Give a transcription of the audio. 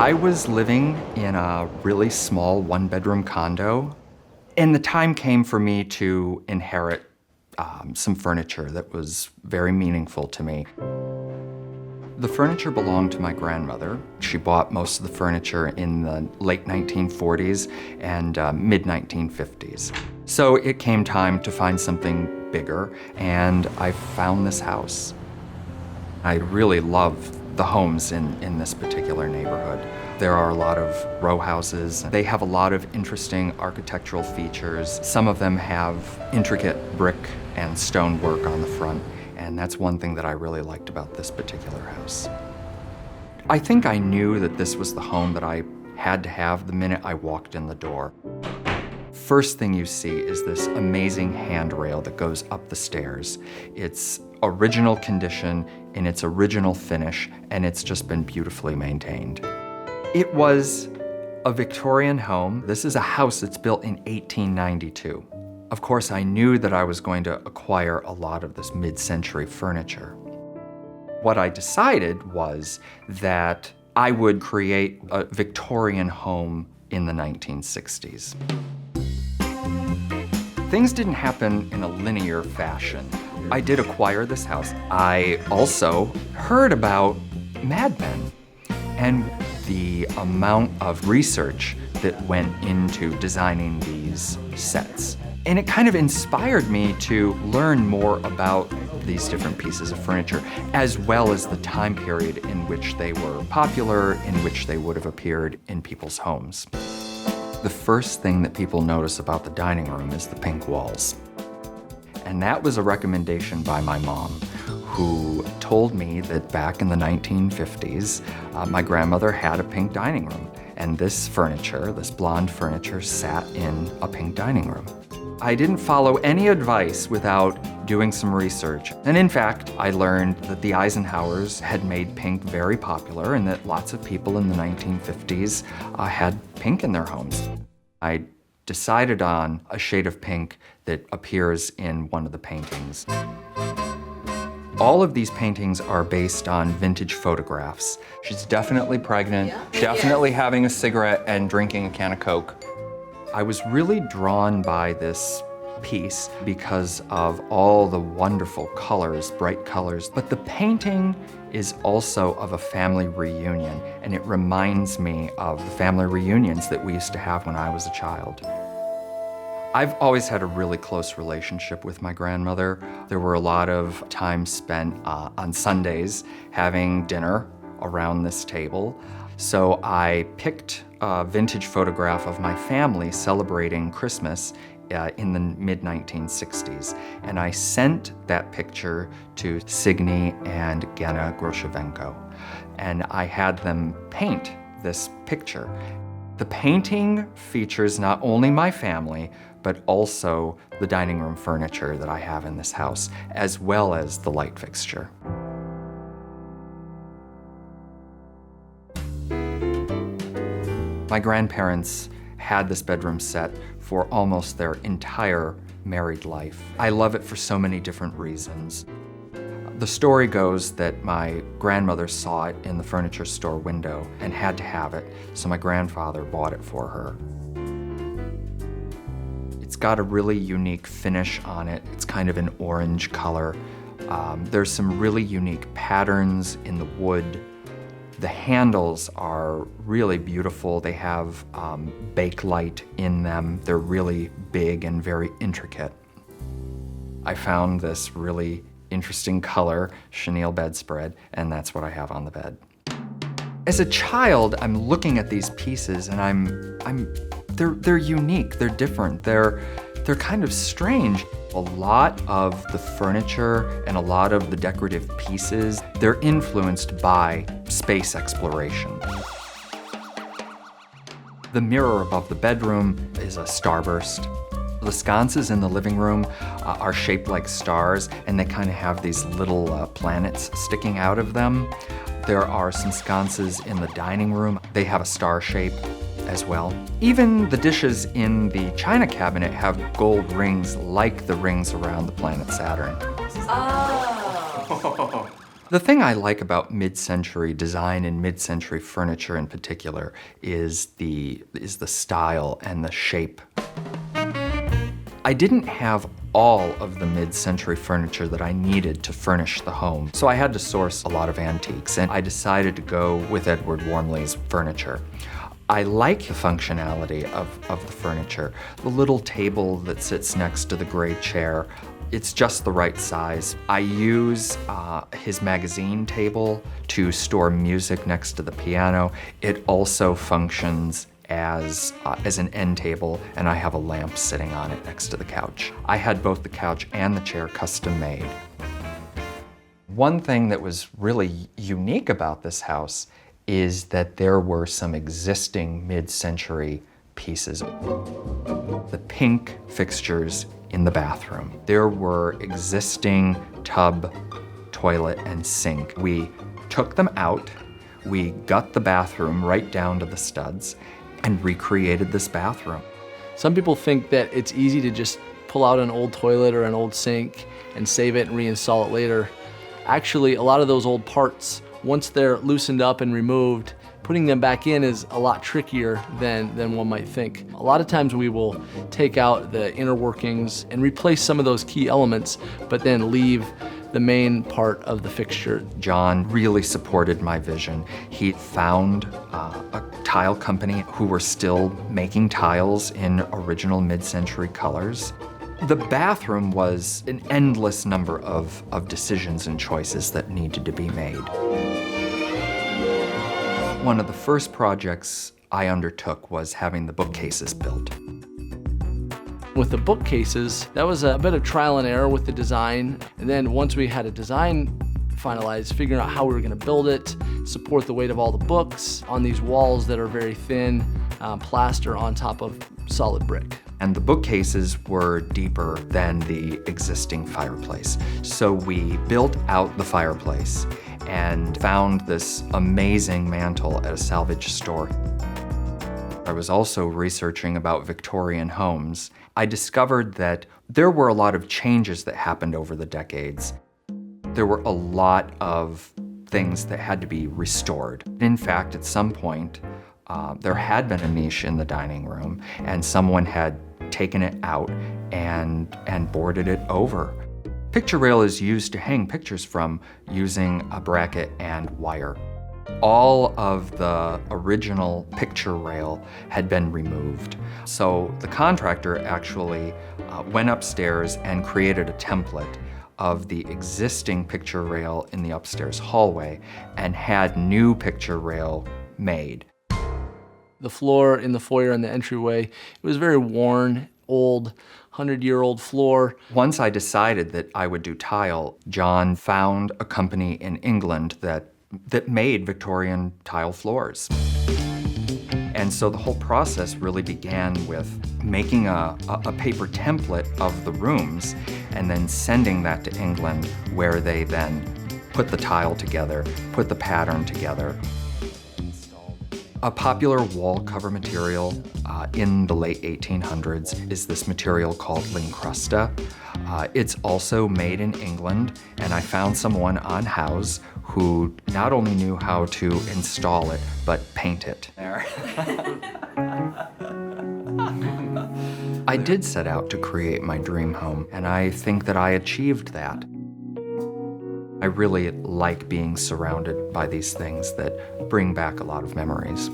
I was living in a really small one-bedroom condo, and the time came for me to inherit some furniture that was very meaningful to me. The furniture belonged to my grandmother. She bought most of the furniture in the late 1940s and mid-1950s. So it came time to find something bigger, and I found this house. I really love the homes in this particular neighborhood. There are a lot of row houses. They have a lot of interesting architectural features. Some of them have intricate brick and stone work on the front, and that's one thing that I really liked about this particular house. I think I knew that this was the home that I had to have the minute I walked in the door. First thing you see is this amazing handrail that goes up the stairs. It's original condition in its original finish, and it's just been beautifully maintained. It was a Victorian home. This is a house that's built in 1892. Of course, I knew that I was going to acquire a lot of this mid-century furniture. What I decided was that I would create a Victorian home in the 1960s. Things didn't happen in a linear fashion. I did acquire this house. I also heard about Mad Men and the amount of research that went into designing these sets. And it kind of inspired me to learn more about these different pieces of furniture, as well as the time period in which they were popular, in which they would have appeared in people's homes. The first thing that people notice about the dining room is the pink walls. And that was a recommendation by my mom, who told me that back in the 1950s, my grandmother had a pink dining room. And this furniture, this blonde furniture, sat in a pink dining room. I didn't follow any advice without doing some research. And in fact, I learned that the Eisenhowers had made pink very popular and that lots of people in the 1950s had pink in their homes. I decided on a shade of pink that appears in one of the paintings. All of these paintings are based on vintage photographs. She's definitely pregnant, definitely having a cigarette and drinking a can of Coke. I was really drawn by this piece because of all the wonderful colors, bright colors, but the painting is also of a family reunion, and it reminds me of the family reunions that we used to have when I was a child. I've always had a really close relationship with my grandmother. There were a lot of time spent on Sundays having dinner around this table. So I picked a vintage photograph of my family celebrating Christmas in the mid-1960s. And I sent that picture to Signe and Gena Groshevenko. And I had them paint this picture. The painting features not only my family, but also the dining room furniture that I have in this house, as well as the light fixture. My grandparents had this bedroom set for almost their entire married life. I love it for so many different reasons. The story goes that my grandmother saw it in the furniture store window and had to have it, so my grandfather bought it for her. It's got a really unique finish on it. It's kind of an orange color. There's some really unique patterns in the wood. The handles are really beautiful. They have bakelite in them. They're really big and very intricate. I found this really interesting color, chenille bedspread, and that's what I have on the bed. As a child, I'm looking at these pieces and they're unique, they're different, they're kind of strange. A lot of the furniture and a lot of the decorative pieces, they're influenced by space exploration. The mirror above the bedroom is a starburst. The sconces in the living room are shaped like stars, and they kind of have these little planets sticking out of them. There are some sconces in the dining room. They have a star shape as well. Even the dishes in the china cabinet have gold rings like the rings around the planet Saturn. Oh. The thing I like about mid-century design and mid-century furniture in particular is the style and the shape. I didn't have all of the mid-century furniture that I needed to furnish the home, so I had to source a lot of antiques, and I decided to go with Edward Wormley's furniture. I like the functionality of the furniture. The little table that sits next to the gray chair, it's just the right size. I use his magazine table to store music next to the piano. It also functions as an end table, and I have a lamp sitting on it next to the couch. I had both the couch and the chair custom made. One thing that was really unique about this house is that there were some existing mid-century pieces. The pink fixtures in the bathroom. There were existing tub, toilet, and sink. We took them out, we gut the bathroom right down to the studs, and recreated this bathroom. Some people think that it's easy to just pull out an old toilet or an old sink and save it and reinstall it later. Actually, a lot of those old parts, once they're loosened up and removed, putting them back in is a lot trickier than one might think. A lot of times we will take out the inner workings and replace some of those key elements, but then leave the main part of the fixture. John really supported my vision. He found a tile company who were still making tiles in original mid-century colors. The bathroom was an endless number of decisions and choices that needed to be made. One of the first projects I undertook was having the bookcases built. With the bookcases, that was a bit of trial and error with the design. And then once we had a design finalized, figuring out how we were going to build it, support the weight of all the books on these walls that are very thin, plaster on top of solid brick. And the bookcases were deeper than the existing fireplace. So we built out the fireplace and found this amazing mantel at a salvage store. I was also researching about Victorian homes. I discovered that there were a lot of changes that happened over the decades. There were a lot of things that had to be restored. In fact, at some point, there had been a niche in the dining room, and someone had taken it out and boarded it over. Picture rail is used to hang pictures from using a bracket and wire. All of the original picture rail had been removed. So the contractor actually went upstairs and created a template of the existing picture rail in the upstairs hallway and had new picture rail made. The floor in the foyer and the entryway, it was very worn, old, 100-year-old floor. Once I decided that I would do tile, John found a company in England that made Victorian tile floors. And so the whole process really began with making a paper template of the rooms and then sending that to England, where they then put the tile together, put the pattern together. A popular wall cover material in the late 1800s is this material called lincrusta. It's also made in England, and I found someone on House who not only knew how to install it, but paint it. There. I did set out to create my dream home, and I think that I achieved that. I really like being surrounded by these things that bring back a lot of memories.